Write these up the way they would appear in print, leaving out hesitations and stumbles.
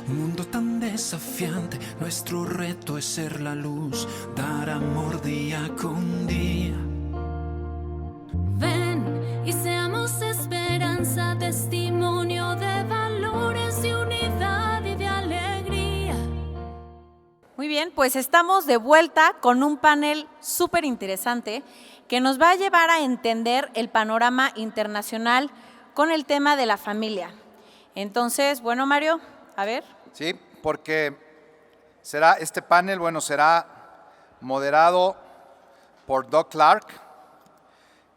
Un mundo tan desafiante, nuestro reto es ser la luz, dar amor día con día. Ven y seamos esperanza, testimonio de valores, de unidad y de alegría. Muy bien, pues estamos de vuelta con un panel súper interesante que nos va a llevar a entender el panorama internacional con el tema de la familia. Entonces, bueno, Mario, a ver. Sí, porque este panel, será moderado por Doug Clark,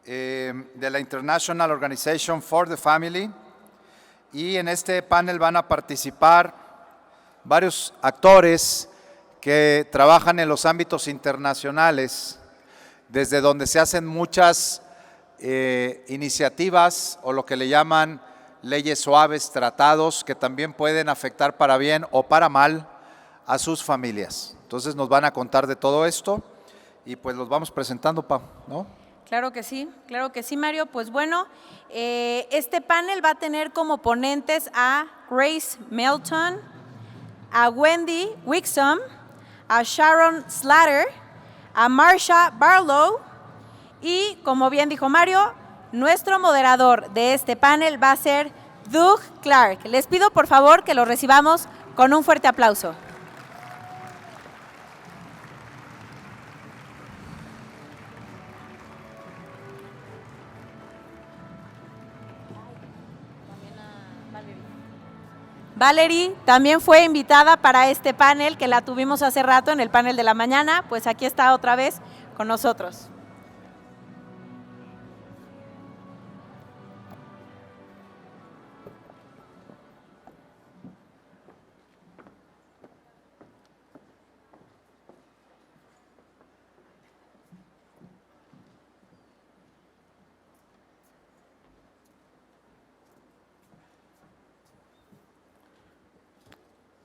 de la International Organization for the Family, y en este panel van a participar varios actores que trabajan en los ámbitos internacionales, desde donde se hacen muchas iniciativas o lo que le llaman leyes suaves, tratados, que también pueden afectar para bien o para mal a sus familias. Entonces nos van a contar de todo esto y pues los vamos presentando, Pau, ¿no? Claro que sí, Mario. Pues bueno, este panel va a tener como ponentes a Grace Melton, a Wendy Wickham, a Sharon Slater, a Marsha Barlow y, como bien dijo Mario, nuestro moderador de este panel va a ser Doug Clark. Les pido por favor que lo recibamos con un fuerte aplauso. Valerie también fue invitada para este panel que la tuvimos hace rato en el panel de la mañana, pues aquí está otra vez con nosotros.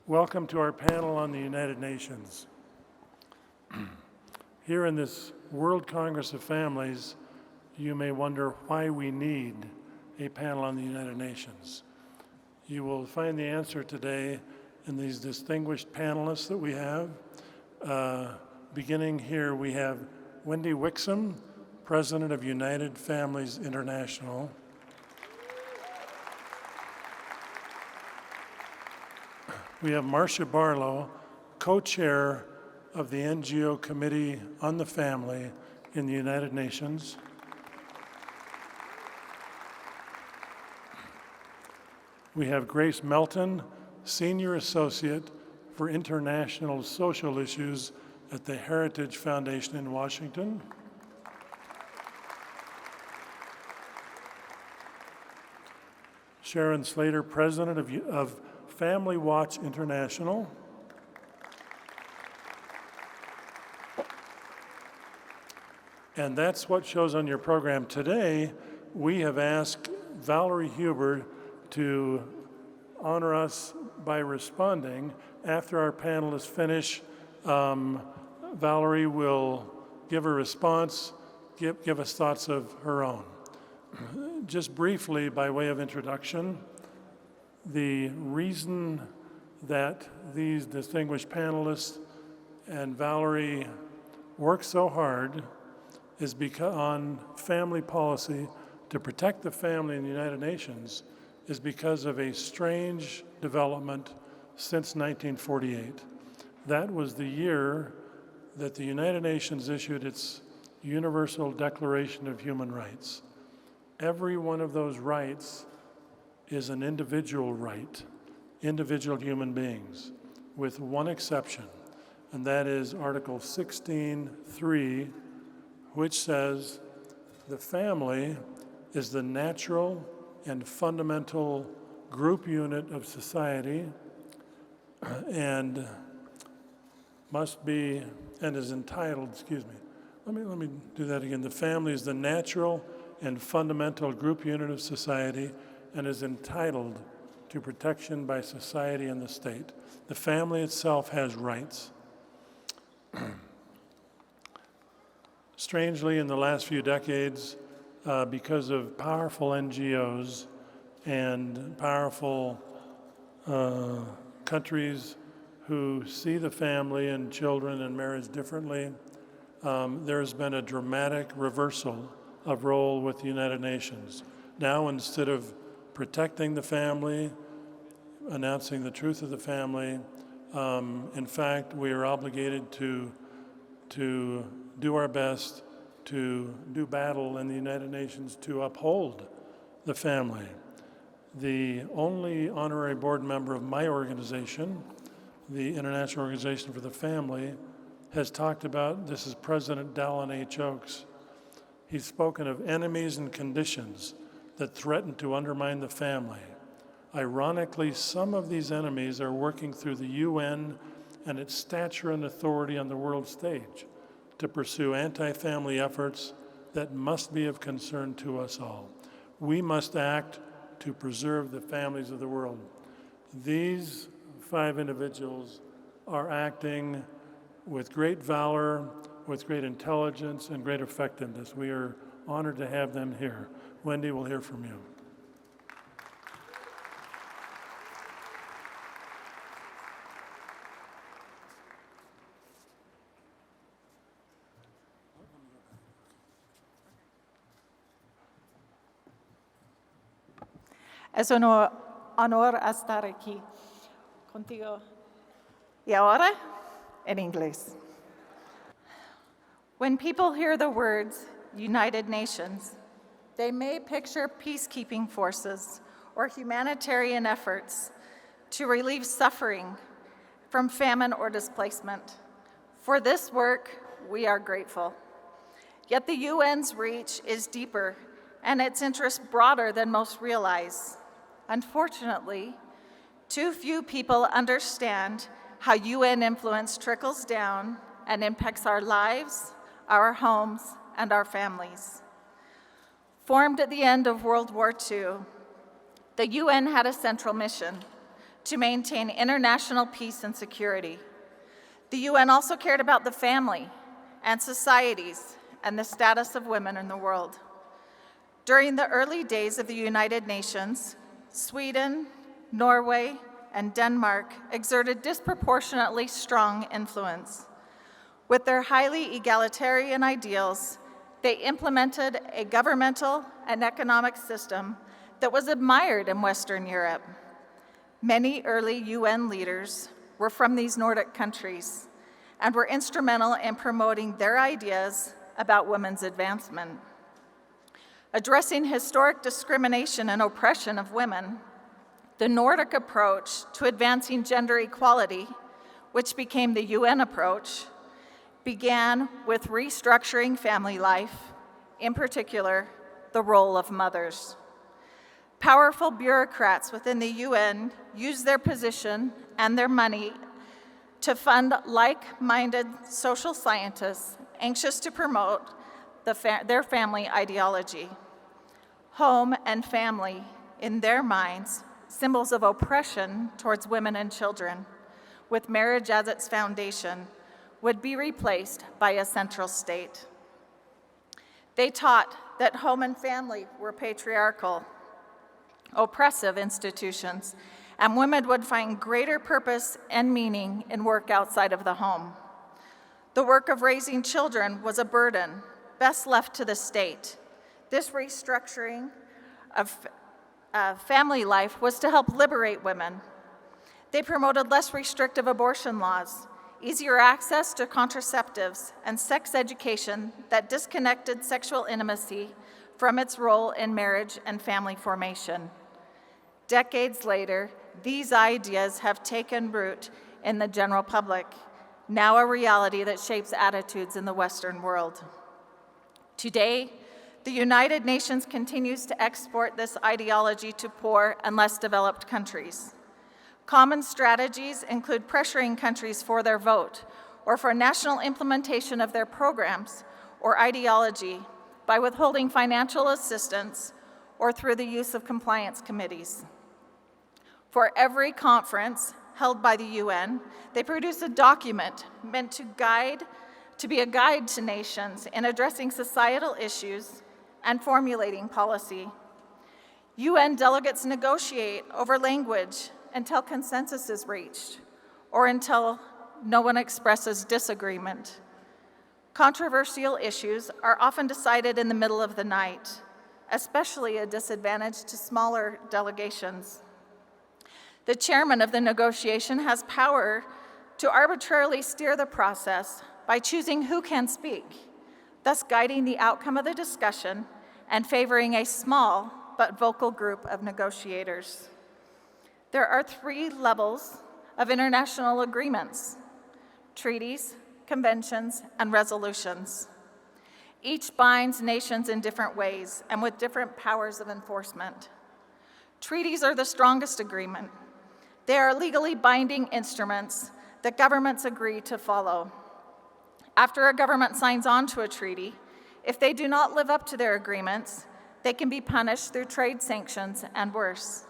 Welcome to our panel on the United Nations. Here in this World Congress of Families, you may wonder why we need a panel on the United Nations. You will find the answer today in these distinguished panelists that we have. Beginning here, we have Wendy Wickham, President of United Families International. We have Marsha Barlow, co-chair of the NGO Committee on the Family in the United Nations. We have Grace Melton, Senior Associate for International Social Issues at the Heritage Foundation in Washington. Sharon Slater, President of Family Watch International. And that's what shows on your program today. We have asked Valerie Huber to honor us by responding. After our panelists finish, Valerie will give a response, give us thoughts of her own. Just briefly, by way of introduction, the reason that these distinguished panelists and Valerie work so hard is because on family policy to protect the family in the United Nations is because of a strange development since 1948. That was the year that the United Nations issued its Universal Declaration of Human Rights. Every one of those rights is an individual right, individual human beings, with one exception, and that is Article 16.3, which says the family is the natural and fundamental group unit of society and must be, and is entitled, let me do that again. The family is the natural and fundamental group unit of society and is entitled to protection by society and the state. The family itself has rights. Strangely, in the last few decades, because of powerful NGOs and powerful countries who see the family and children and marriage differently, there's been a dramatic reversal of role with the United Nations. Now, instead of protecting the family, announcing the truth of the family, in fact, we are obligated to do our best to do battle in the United Nations to uphold the family. The only honorary board member of my organization, the International Organization for the Family, has talked about, this is President Dallin H. Oaks. He's spoken of enemies and conditions that threaten to undermine the family. Ironically, some of these enemies are working through the UN and its stature and authority on the world stage to pursue anti-family efforts that must be of concern to us all. We must act to preserve the families of the world. These 5 individuals are acting with great valor, with great intelligence, and great effectiveness. We are honored to have them here. Wendy, we'll hear from you. Es un honor estar aquí contigo. Y ahora, en inglés. When people hear the words United Nations, they may picture peacekeeping forces or humanitarian efforts to relieve suffering from famine or displacement. For this work, we are grateful. Yet the UN's reach is deeper and its interest broader than most realize. Unfortunately, too few people understand how UN influence trickles down and impacts our lives, our homes, and our families. Formed at the end of World War II, the UN had a central mission to maintain international peace and security. The UN also cared about the family and societies and the status of women in the world. During the early days of the United Nations, Sweden, Norway, and Denmark exerted disproportionately strong influence. With their highly egalitarian ideals, they implemented a governmental and economic system that was admired in Western Europe. Many early UN leaders were from these Nordic countries and were instrumental in promoting their ideas about women's advancement. Addressing historic discrimination and oppression of women, the Nordic approach to advancing gender equality, which became the UN approach, began with restructuring family life, in particular, the role of mothers. Powerful bureaucrats within the UN used their position and their money to fund like-minded social scientists anxious to promote their family ideology. Home and family, in their minds, symbols of oppression towards women and children, with marriage as its foundation, would be replaced by a central state. They taught that home and family were patriarchal, oppressive institutions, and women would find greater purpose and meaning in work outside of the home. The work of raising children was a burden, best left to the state. This restructuring of family life was to help liberate women. They promoted less restrictive abortion laws, easier access to contraceptives, and sex education that disconnected sexual intimacy from its role in marriage and family formation. Decades later, these ideas have taken root in the general public, now a reality that shapes attitudes in the Western world. Today, the United Nations continues to export this ideology to poor and less developed countries. Common strategies include pressuring countries for their vote or for national implementation of their programs or ideology by withholding financial assistance or through the use of compliance committees. For every conference held by the UN, they produce a document meant to be a guide to nations in addressing societal issues and formulating policy. UN delegates negotiate over language until consensus is reached or until no one expresses disagreement. Controversial issues are often decided in the middle of the night, especially a disadvantage to smaller delegations. The chairman of the negotiation has power to arbitrarily steer the process by choosing who can speak, thus guiding the outcome of the discussion and favoring a small but vocal group of negotiators. There are 3 levels of international agreements: treaties, conventions, and resolutions. Each binds nations in different ways and with different powers of enforcement. Treaties are the strongest agreement. They are legally binding instruments that governments agree to follow. After a government signs on to a treaty, if they do not live up to their agreements, they can be punished through trade sanctions and worse.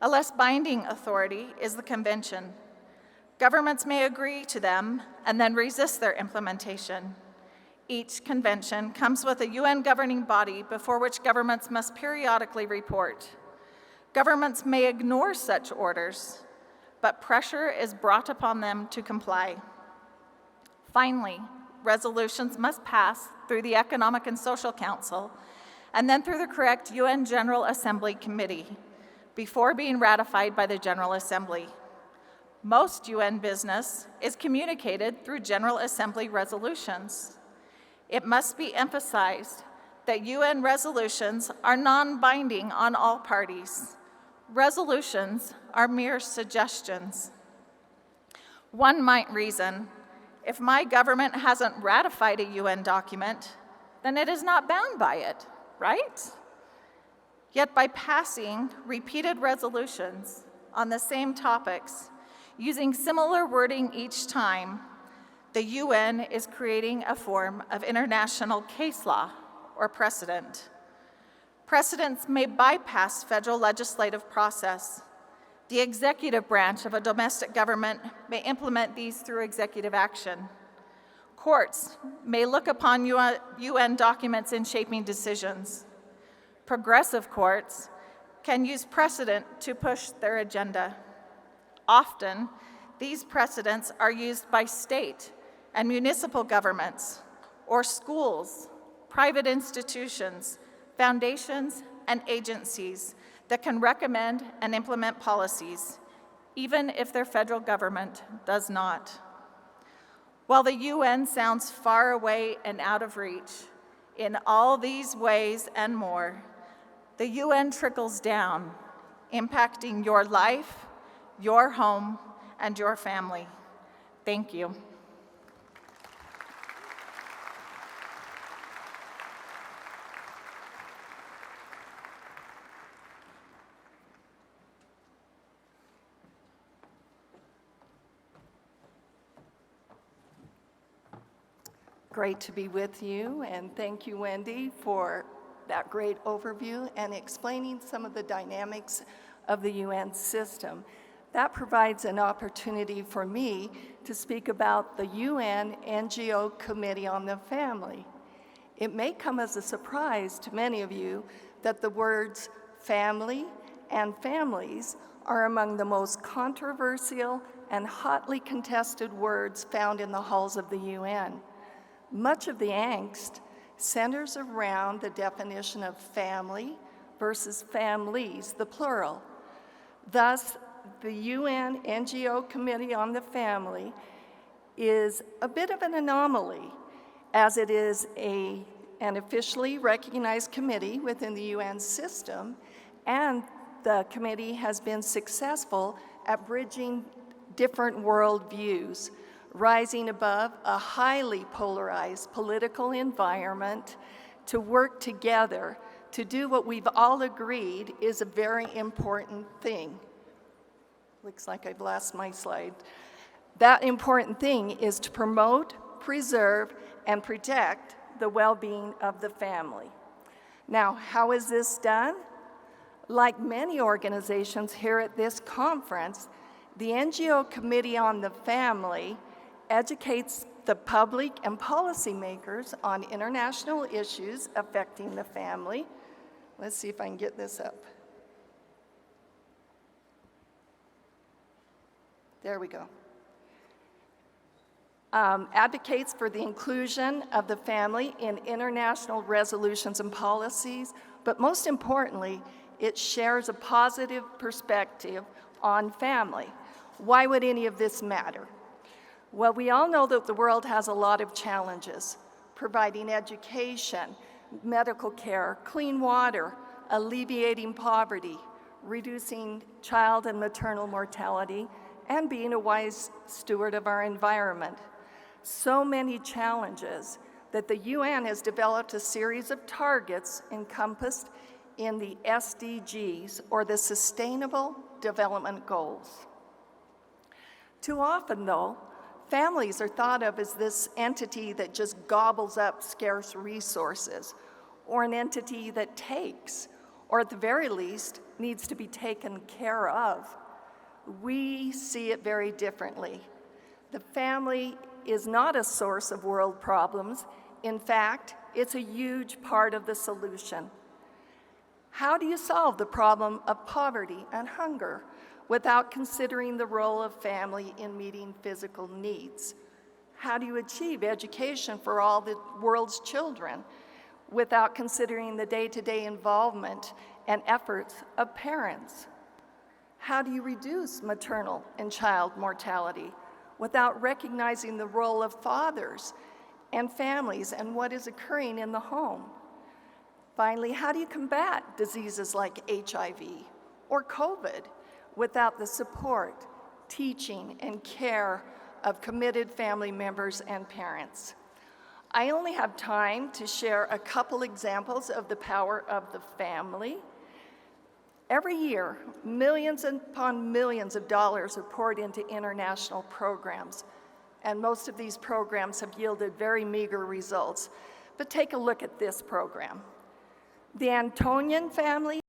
A less binding authority is the convention. Governments may agree to them and then resist their implementation. Each convention comes with a UN governing body before which governments must periodically report. Governments may ignore such orders, but pressure is brought upon them to comply. Finally, resolutions must pass through the Economic and Social Council and then through the correct UN General Assembly Committee before being ratified by the General Assembly. Most UN business is communicated through General Assembly resolutions. It must be emphasized that UN resolutions are non-binding on all parties. Resolutions are mere suggestions. One might reason, if my government hasn't ratified a UN document, then it is not bound by it, right? Yet by passing repeated resolutions on the same topics, using similar wording each time, the UN is creating a form of international case law or precedent. Precedents may bypass federal legislative process. The executive branch of a domestic government may implement these through executive action. Courts may look upon UN documents in shaping decisions. Progressive courts can use precedent to push their agenda. Often, these precedents are used by state and municipal governments, or schools, private institutions, foundations, and agencies that can recommend and implement policies, even if their federal government does not. While the UN sounds far away and out of reach, in all these ways and more, the UN trickles down, impacting your life, your home, and your family. Thank you. Great to be with you, and thank you, Wendy, for that great overview and explaining some of the dynamics of the UN system. That provides an opportunity for me to speak about the UN NGO Committee on the Family. It may come as a surprise to many of you that the words family and families are among the most controversial and hotly contested words found in the halls of the UN. Much of the angst centers around the definition of family versus families, the plural. Thus, the UN NGO Committee on the Family is a bit of an anomaly, as it is an officially recognized committee within the UN system, and the committee has been successful at bridging different worldviews, rising above a highly polarized political environment to work together to do what we've all agreed is a very important thing. Looks like I've lost my slide. That important thing is to promote, preserve, and protect the well-being of the family. Now, how is this done? Like many organizations here at this conference, the NGO Committee on the Family educates the public and policymakers on international issues affecting the family. Let's see if I can get this up. There we go. Advocates for the inclusion of the family in international resolutions and policies, but most importantly, it shares a positive perspective on family. Why would any of this matter? Well, we all know that the world has a lot of challenges: providing education, medical care, clean water, alleviating poverty, reducing child and maternal mortality, and being a wise steward of our environment. So many challenges that the UN has developed a series of targets encompassed in the SDGs, or the Sustainable Development Goals. Too often, though, families are thought of as this entity that just gobbles up scarce resources, or an entity that takes, or at the very least, needs to be taken care of. We see it very differently. The family is not a source of world problems. In fact, it's a huge part of the solution. How do you solve the problem of poverty and hunger without considering the role of family in meeting physical needs? How do you achieve education for all the world's children without considering the day-to-day involvement and efforts of parents? How do you reduce maternal and child mortality without recognizing the role of fathers and families and what is occurring in the home? Finally, how do you combat diseases like HIV or COVID without the support, teaching, and care of committed family members and parents? I only have time to share a couple examples of the power of the family. Every year, millions upon millions of dollars are poured into international programs, and most of these programs have yielded very meager results. But take a look at this program. The Antonian family